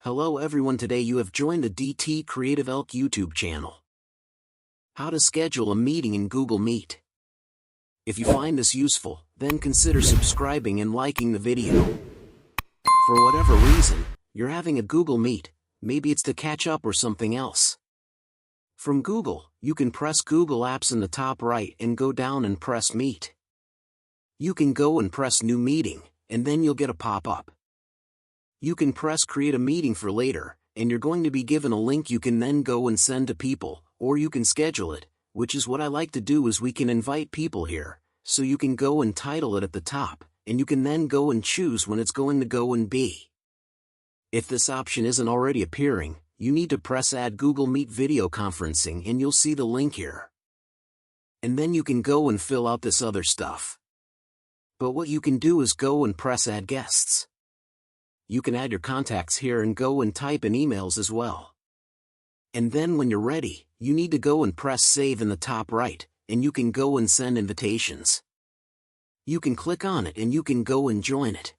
Hello everyone, today you have joined the DT CREATIVELK YouTube channel. How to schedule a meeting in Google Meet. If you find this useful, then consider subscribing and liking the video. For whatever reason, you're having a Google Meet, maybe it's to catch up or something else. From Google, you can press Google Apps in the top right and go down and press Meet. You can go and press New Meeting, and then you'll get a pop-up. You can press Create a Meeting for later, and you're going to be given a link you can then go and send to people, or you can schedule it, which is what I like to do. Is we can invite people here, so you can go and title it at the top, and you can then go and choose when it's going to go and be. If this option isn't already appearing, you need to press Add Google Meet Video Conferencing and you'll see the link here. And then you can go and fill out this other stuff. But what you can do is go and press Add Guests. You can add your contacts here and go and type in emails as well. And then when you're ready, you need to go and press Save in the top right, and you can go and send invitations. You can click on it and you can go and join it.